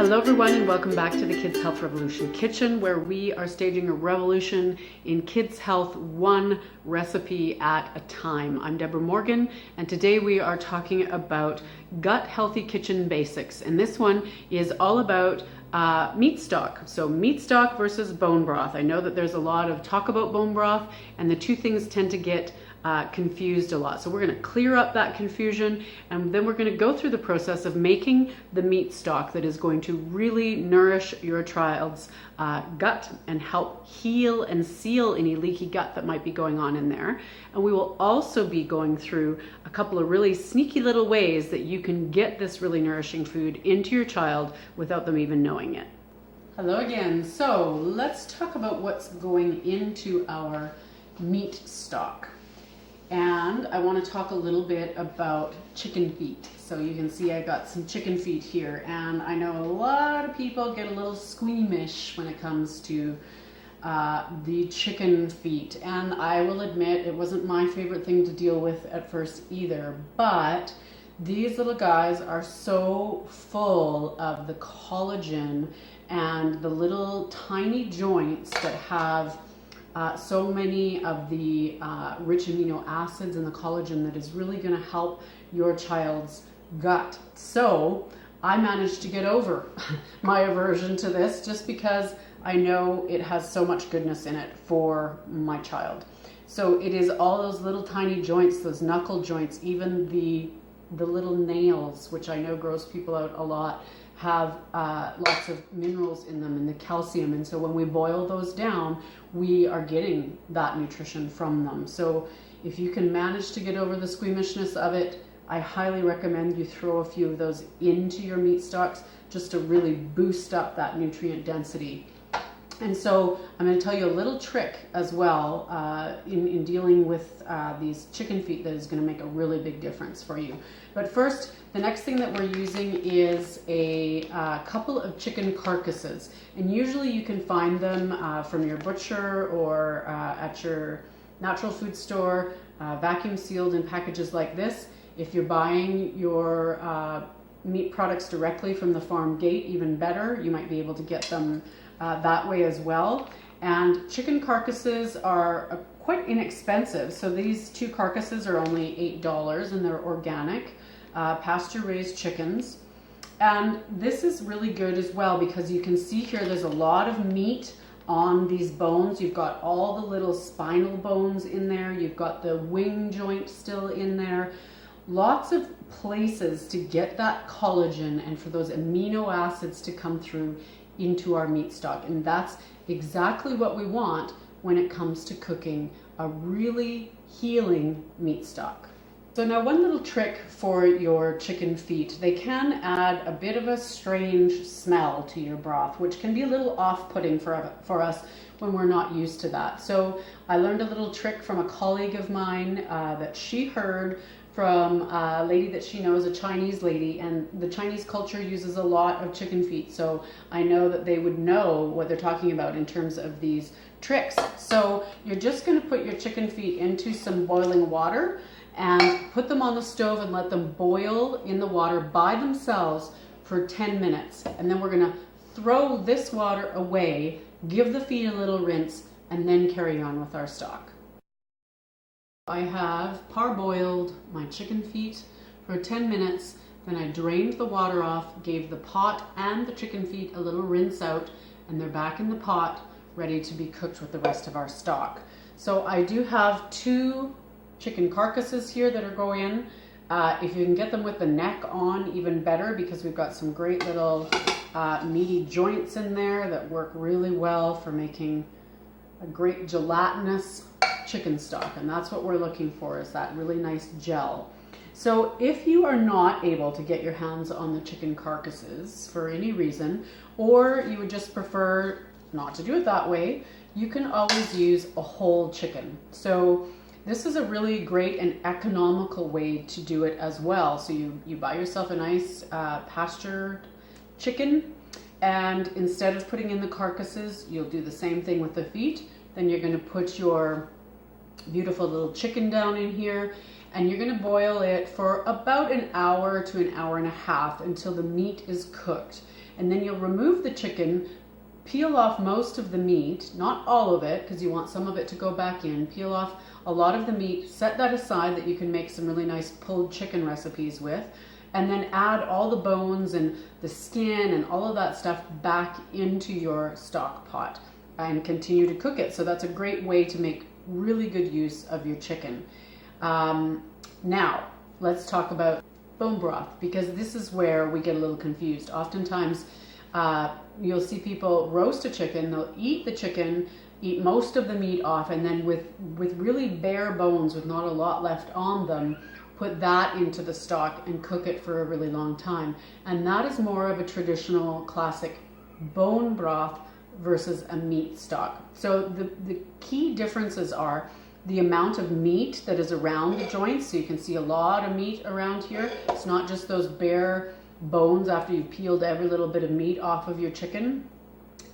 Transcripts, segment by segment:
Hello everyone and welcome back to the Kids Health Revolution Kitchen, where we are staging a revolution in kids health, one recipe at a time. I'm Deborah Morgan and today we are talking about gut healthy kitchen basics, and this one is all about meat stock. So meat stock versus bone broth. I know that there's a lot of talk about bone broth and the two things tend to get confused a lot. So we're going to clear up that confusion, and then we're going to go through the process of making the meat stock that is going to really nourish your child's gut and help heal and seal any leaky gut that might be going on in there. And we will also be going through a couple of really sneaky little ways that you can get this really nourishing food into your child without them even knowing it. Hello again. So let's talk about what's going into our meat stock. And I want to talk a little bit about chicken feet. So you can see I got some chicken feet here, and I know a lot of people get a little squeamish when it comes to the chicken feet. And I will admit it wasn't my favorite thing to deal with at first either, but these little guys are so full of the collagen and the little tiny joints that have so many of the rich amino acids and the collagen that is really going to help your child's gut. So I managed to get over my aversion to this just because I know it has so much goodness in it for my child. So it is all those little tiny joints, those knuckle joints, even the little nails, which I know gross people out a lot, have lots of minerals in them and the calcium, and so when we boil those down we are getting that nutrition from them. So if you can manage to get over the squeamishness of it, I highly recommend you throw a few of those into your meat stocks just to really boost up that nutrient density. And so I'm going to tell you a little trick as well in dealing with these chicken feet that is going to make a really big difference for you. But first, the next thing that we're using is a couple of chicken carcasses. And usually you can find them from your butcher or at your natural food store, vacuum sealed in packages like this. If you're buying your meat products directly from the farm gate, even better. You might be able to get them that way as well. And chicken carcasses are quite inexpensive. So these two carcasses are only $8 and they're organic, pasture raised chickens. And this is really good as well because you can see here there's a lot of meat on these bones. You've got all the little spinal bones in there. You've got the wing joint still in there. Lots of places to get that collagen and for those amino acids to come through into our meat stock, and that's exactly what we want when it comes to cooking a really healing meat stock. So now one little trick for your chicken feet: they can add a bit of a strange smell to your broth, which can be a little off-putting for us when we're not used to that. So I learned a little trick from a colleague of mine that she heard from a lady that she knows, a Chinese lady, and the Chinese culture uses a lot of chicken feet, so I know that they would know what they're talking about in terms of these tricks. So you're just going to put your chicken feet into some boiling water and put them on the stove and let them boil in the water by themselves for 10 minutes. And then we're going to throw this water away, give the feet a little rinse, and then carry on with our stock. I have parboiled my chicken feet for 10 minutes, then I drained the water off, gave the pot and the chicken feet a little rinse out, and they're back in the pot ready to be cooked with the rest of our stock. So I do have 2 chicken carcasses here that are going in. If you can get them with the neck on, even better, because we've got some great little meaty joints in there that work really well for making a great gelatinous chicken stock, and that's what we're looking for, is that really nice gel. So if you are not able to get your hands on the chicken carcasses for any reason, or you would just prefer not to do it that way, you can always use a whole chicken. So this is a really great and economical way to do it as well. So you buy yourself a nice pastured chicken, and instead of putting in the carcasses, you'll do the same thing with the feet. Then you're going to put your beautiful little chicken down in here, and you're going to boil it for about an hour to an hour and a half until the meat is cooked. And then you'll remove the chicken, peel off most of the meat, not all of it, because you want some of it to go back in. Peel off a lot of the meat, set that aside that you can make some really nice pulled chicken recipes with, and then add all the bones and the skin and all of that stuff back into your stock pot and continue to cook it. So that's a great way to make really good use of your chicken. Now, let's talk about bone broth, because this is where we get a little confused. Oftentimes, you'll see people roast a chicken, they'll eat the chicken, eat most of the meat off, and then with really bare bones, with not a lot left on them, put that into the stock and cook it for a really long time. And that is more of a traditional classic bone broth versus a meat stock. So the key differences are the amount of meat that is around the joints. So you can see a lot of meat around here. It's not just those bare bones after you've peeled every little bit of meat off of your chicken.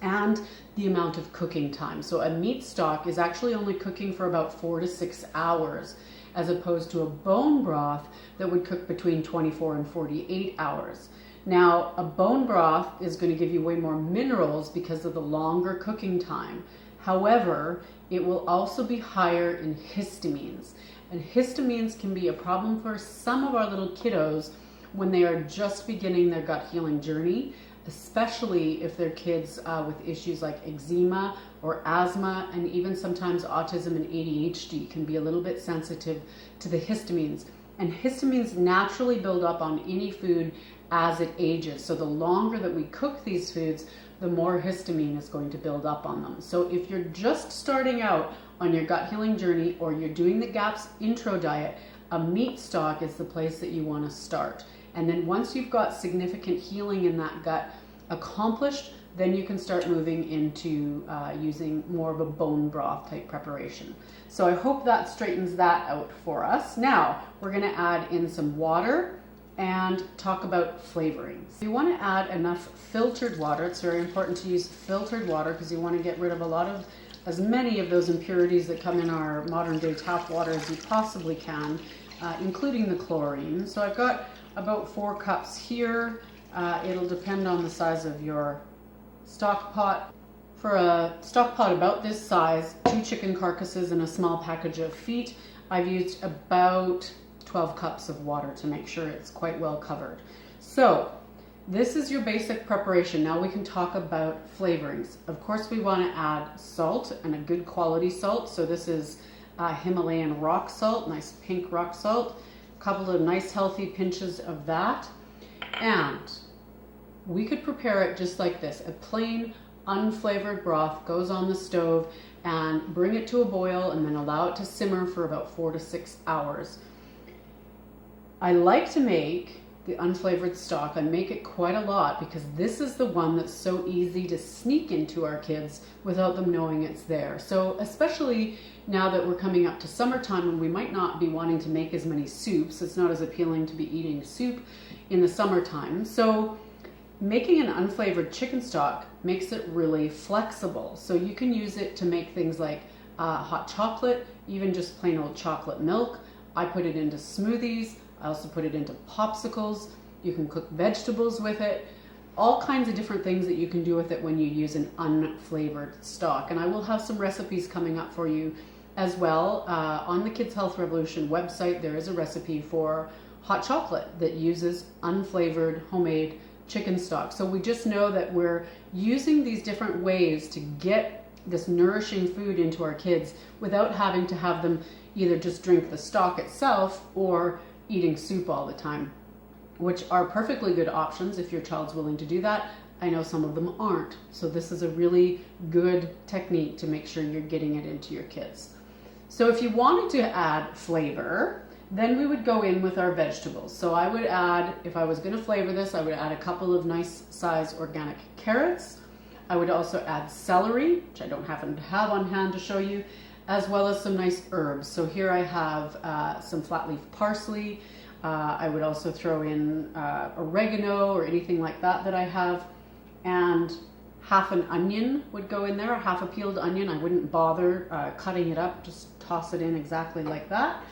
And the amount of cooking time. So a meat stock is actually only cooking for about 4 to 6 hours, as opposed to a bone broth that would cook between 24 and 48 hours. Now, a bone broth is going to give you way more minerals because of the longer cooking time. However, it will also be higher in histamines. And histamines can be a problem for some of our little kiddos when they are just beginning their gut healing journey, especially if they're kids with issues like eczema or asthma, and even sometimes autism and ADHD can be a little bit sensitive to the histamines. And histamines naturally build up on any food as it ages. So the longer that we cook these foods, the more histamine is going to build up on them. So if you're just starting out on your gut healing journey, or you're doing the GAPS intro diet, a meat stock is the place that you want to start. And then once you've got significant healing in that gut accomplished, then you can start moving into using more of a bone broth type preparation. So I hope that straightens that out for us. Now we're going to add in some water and talk about flavorings. You want to add enough filtered water. It's very important to use filtered water because you want to get rid of as many of those impurities that come in our modern day tap water as you possibly can, including the chlorine. So I've got about 4 cups here. It'll depend on the size of your stock pot. For a stock pot about this size, 2 chicken carcasses and a small package of feet, I've used about 12 cups of water to make sure it's quite well covered. So this is your basic preparation. Now we can talk about flavorings. Of course, we want to add salt, and a good quality salt. So this is Himalayan rock salt, nice pink rock salt. A couple of nice healthy pinches of that. And we could prepare it just like this. A plain unflavored broth goes on the stove, and bring it to a boil and then allow it to simmer for about 4 to 6 hours. I like to make the unflavored stock. I make it quite a lot because this is the one that's so easy to sneak into our kids without them knowing it's there. So especially now that we're coming up to summertime and we might not be wanting to make as many soups, it's not as appealing to be eating soup in the summertime. So making an unflavored chicken stock makes it really flexible. So you can use it to make things like hot chocolate, even just plain old chocolate milk. I put it into smoothies. I also put it into popsicles. You can cook vegetables with it. All kinds of different things that you can do with it when you use an unflavored stock. And I will have some recipes coming up for you as well. On the Kids Health Revolution website, there is a recipe for hot chocolate that uses unflavored homemade chicken stock. So we just know that we're using these different ways to get this nourishing food into our kids without having to have them either just drink the stock itself or eating soup all the time, which are perfectly good options if your child's willing to do that. I know some of them aren't. So this is a really good technique to make sure you're getting it into your kids. So if you wanted to add flavor, then we would go in with our vegetables. So I would add, if I was going to flavor this, I would add a couple of nice size organic carrots. I would also add celery, which I don't happen to have on hand to show you, as well as some nice herbs. So here I have some flat leaf parsley. I would also throw in oregano or anything like that I have. And half an onion would go in there, half a peeled onion. I wouldn't bother cutting it up, just toss it in exactly like that.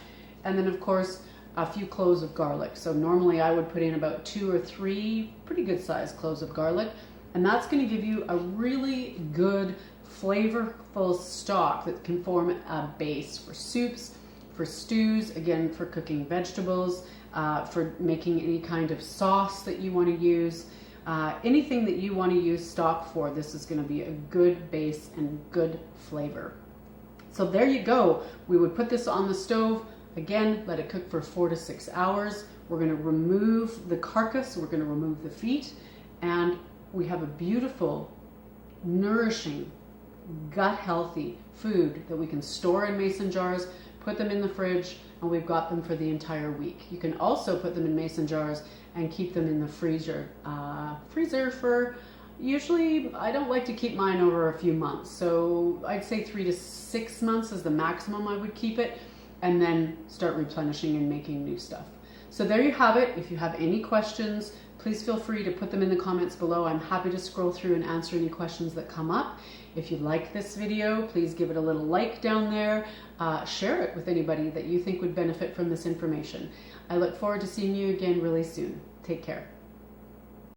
And then of course, a few cloves of garlic. So normally I would put in about 2 or 3 pretty good sized cloves of garlic, and that's going to give you a really good flavorful stock that can form a base for soups, for stews, again for cooking vegetables, for making any kind of sauce that you want to use. Anything that you want to use stock for, this is going to be a good base and good flavor. So there you go. We would put this on the stove. Again, let it cook for 4 to 6 hours. We're going to remove the carcass, we're going to remove the feet, and we have a beautiful, nourishing, gut healthy food that we can store in mason jars, put them in the fridge, and we've got them for the entire week. You can also put them in mason jars and keep them in the freezer for, usually I don't like to keep mine over a few months, so I'd say 3 to 6 months is the maximum I would keep it, and then start replenishing and making new stuff. So there you have it. If you have any questions, please feel free to put them in the comments below. I'm happy to scroll through and answer any questions that come up. If you like this video, please give it a little like down there. Share it with anybody that you think would benefit from this information. I look forward to seeing you again really soon. Take care.